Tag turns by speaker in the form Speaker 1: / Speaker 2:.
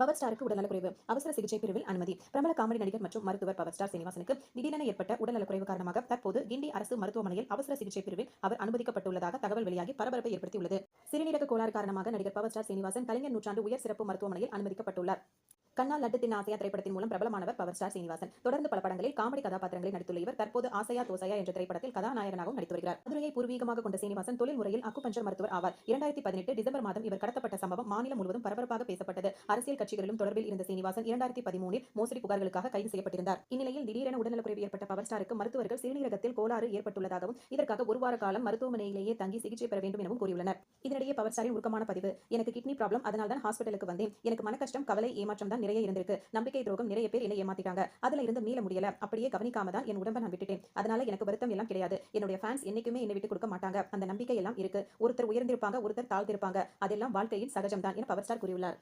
Speaker 1: Power ஸ்டாருக்கு உடல்நலக்குறைவு அவசர சிகிச்சை பிரிவில் அனுமதி. பிரபல காமெடி நடிகர் மற்றும் மருத்துவர் பவர் ஸ்டார் சீனிவாசனுக்கு திடீரென ஏற்பட்ட உடல்நலக்குறைவு காரணமாக தற்போது கிண்டி அரசு மருத்துவமனையில் அவசர சிகிச்சை பிரிவில் அவர் அனுமதிக்கப்பட்டுள்ளதாக தகவல் வெளியாகி பரபரப்பை ஏற்படுத்தியுள்ளது. சிறுநீரக கோளாறு காரணமாக நடிகர் பவர் ஸ்டார் சீனிவாசன் கலைஞர் நூற்றாண்டு உயர் சிறப்பு மருத்துவமனையில் அனுமதிக்கப்பட்டுள்ளார். கண்ணா லட்டு தின்ன ஆசையா திரைப்படத்தின் மூலம் பிரபலமானவர் பவர் ஸ்டார் சீனிவாசன். தொடர்ந்து பல படங்களில் காமெடி கதாபாத்திரங்களில் நடித்துள்ள இவர் தற்போது ஆசையா தோசையா என்ற திரைப்படத்தில் கதாநாயகனாகவும் நடித்து வருகிறார். மதுரையை பூர்வீகமாக கொண்ட சீனிவாசன் தொழில் முறையில் அக்குபஞ்சர் மருத்துவர் ஆவார். 2018 டிசம்பர் மாதம் இவர் கடத்தப்பட்ட சம்பவம் மாநிலம் முழுவதும் பரபரப்பாக பேசப்பட்டது. அரசியல் கட்சிகளிலும் தொடர்பில் இருந்த சீனிவாசன் 2013 மோசடி புகார்களுக்காக கைது செய்யப்பட்டிருந்தார். இந்நிலையில் திடீரென உடல்நலக்குறைவு ஏற்பட்ட பவர் ஸ்டாருக்கு மருத்துவர்கள் சிறுநீரகத்தில் கோளாறு ஏற்பட்டுள்ளதாகவும் இதற்காக ஒரு வார காலம் மருத்துவமனையிலேயே தங்கி சிகிச்சை பெற வேண்டும் எனவும் கூறியுள்ளனர். இதனிடையே பவர் ஸ்டாரின் உருக்கமான பதிவு: எனக்கு கிட்னி ப்ராப்ளம், அதனால் தான் ஹாஸ்பிட்டலுக்கு வந்தேன். எனக்கு மன கஷ்டம், கவலை, ஏமாற்றம் தான் நிறைய இருந்திருக்கு. நம்பிக்கை துரோகம், நிறைய பேர் என்னை ஏமாத்திட்டாங்க. அதுல இருந்து மீள முடியல. அப்படியே கவனிக்காம தான் என் உடம்ப நான் விட்டுட்டேன். அதனால எனக்கு வருத்தம் எல்லாம் கிடையாது. என்னுடைய ஃபேன்ஸ் என்னைக்குமே என்னை விட்டு கொடுக்க மாட்டாங்க. அந்த நம்பிக்கை எல்லாம் இருக்கு. ஒருத்தர் உயர்ந்திருப்பாங்க, ஒருத்தர் தாழ்ந்திருப்பாங்க. அதெல்லாம் வாழ்க்கையின் சகஜம் தான் என பவர் ஸ்டார் கூறியுள்ளார்.